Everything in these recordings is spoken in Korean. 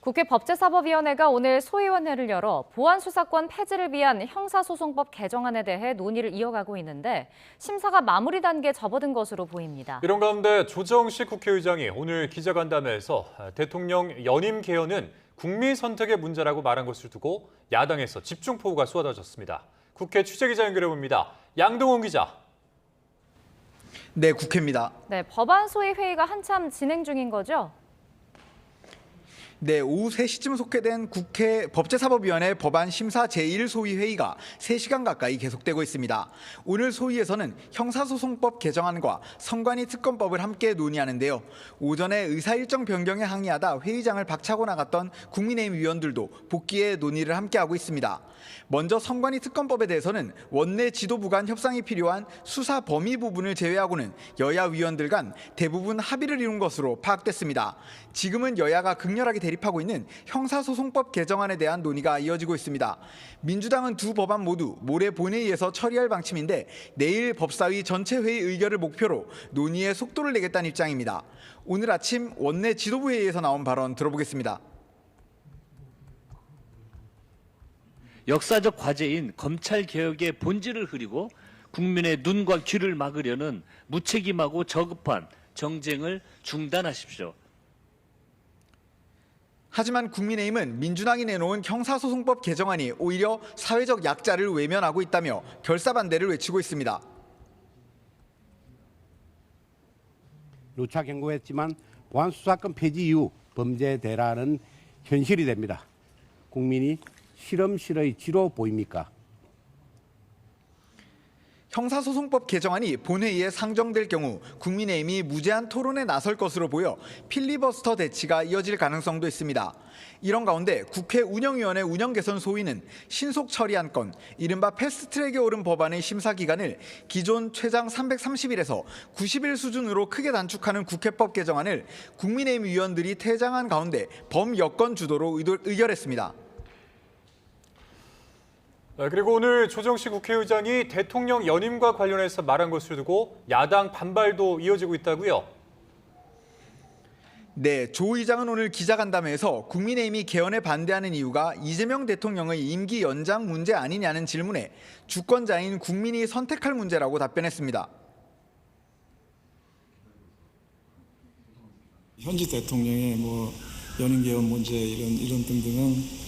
국회 법제사법위원회가 오늘 소위원회를 열어 보안수사권 폐지를 위한 형사소송법 개정안에 대해 논의를 이어가고 있는데 심사가 마무리 단계에 접어든 것으로 보입니다. 이런 가운데 조정식 국회의장이 오늘 기자간담회에서 대통령 연임 개헌은 국민 선택의 문제라고 말한 것을 두고 야당에서 집중포고가 쏟아졌습니다. 국회 취재기자 연결해봅니다. 양동원 기자. 네, 국회입니다. 네, 법안 소위 회의가 한참 진행 중인 거죠? 네, 오후 3시쯤 속개된 국회 법제사법위원회 법안 심사 제1소위 회의가 3시간 가까이 계속되고 있습니다. 오늘 소위에서는 형사소송법 개정안과 선관위 특검법을 함께 논의하는데요. 오전에 의사 일정 변경에 항의하다 회의장을 박차고 나갔던 국민의힘 의원들도 복귀에 논의를 함께하고 있습니다. 먼저 선관위 특검법에 대해서는 원내 지도부 간 협상이 필요한 수사 범위 부분을 제외하고는 여야 위원들 간 대부분 합의를 이룬 것으로 파악됐습니다. 지금은 여야가 극렬하게 대립하고 있는 형사소송법 개정안에 대한 논의가 이어지고 있습니다. 민주당은 두 법안 모두 모레 본회의에서 처리할 방침인데 내일 법사위 전체 회의 의결을 목표로 논의에 속도를 내겠다는 입장입니다. 오늘 아침 원내 지도부 회의에서 나온 발언 들어보겠습니다. 역사적 과제인 검찰개혁의 본질을 흐리고 국민의 눈과 귀를 막으려는 무책임하고 저급한 정쟁을 중단하십시오. 하지만 국민의힘은 민주당이 내놓은 형사소송법 개정안이 오히려 사회적 약자를 외면하고 있다며 결사반대를 외치고 있습니다. 누차 경고했지만 보안수사권 폐지 이후 범죄 대란은 현실이 됩니다. 국민이 실험실의 지로 보입니까? 형사소송법 개정안이 본회의에 상정될 경우 국민의힘이 무제한 토론에 나설 것으로 보여 필리버스터 대치가 이어질 가능성도 있습니다. 이런 가운데 국회 운영위원회 운영개선 소위는 신속 처리한 건 이른바 패스트트랙에 오른 법안의 심사 기간을 기존 최장 330일에서 90일 수준으로 크게 단축하는 국회법 개정안을 국민의힘 위원들이 퇴장한 가운데 범여권 주도로 의결했습니다. 그리고 오늘 조정식 국회의장이 대통령 연임과 관련해서 말한 것을 두고 야당 반발도 이어지고 있다고요? 네, 조 의장은 오늘 기자간담회에서 국민의힘이 개헌에 반대하는 이유가 이재명 대통령의 임기 연장 문제 아니냐는 질문에 주권자인 국민이 선택할 문제라고 답변했습니다. 현직 대통령의 연임 개헌 문제 이런 등등은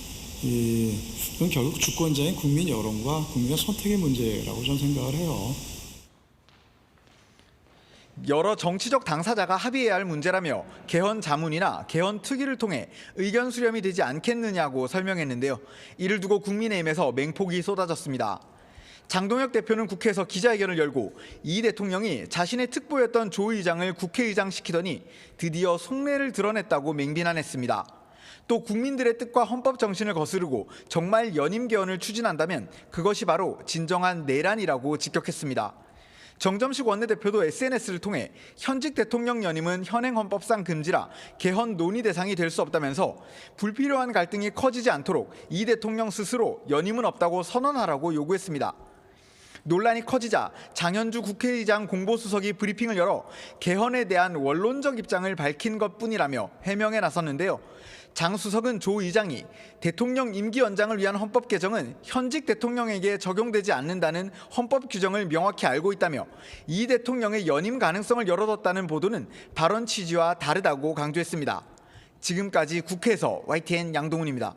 그건 결국 주권자인 국민 여론과 국민의 선택의 문제라고 저는 생각을 해요. 여러 정치적 당사자가 합의해야 할 문제라며 개헌 자문이나 개헌 특위를 통해 의견 수렴이 되지 않겠느냐고 설명했는데요. 이를 두고 국민의힘에서 맹폭이 쏟아졌습니다. 장동혁 대표는 국회에서 기자회견을 열고 이 대통령이 자신의 특보였던 조 의장을 국회의장 시키더니 드디어 속내를 드러냈다고 맹비난했습니다. 또 국민들의 뜻과 헌법 정신을 거스르고 정말 연임 개헌을 추진한다면 그것이 바로 진정한 내란이라고 직격했습니다. 정점식 원내대표도 SNS를 통해 현직 대통령 연임은 현행 헌법상 금지라 개헌 논의 대상이 될 수 없다면서 불필요한 갈등이 커지지 않도록 이 대통령 스스로 연임은 없다고 선언하라고 요구했습니다. 논란이 커지자 장현주 국회의장 공보수석이 브리핑을 열어 개헌에 대한 원론적 입장을 밝힌 것뿐이라며 해명에 나섰는데요. 장 수석은 조 의장이 대통령 임기 연장을 위한 헌법 개정은 현직 대통령에게 적용되지 않는다는 헌법 규정을 명확히 알고 있다며 이 대통령의 연임 가능성을 열어뒀다는 보도는 발언 취지와 다르다고 강조했습니다. 지금까지 국회에서 YTN 양동훈입니다.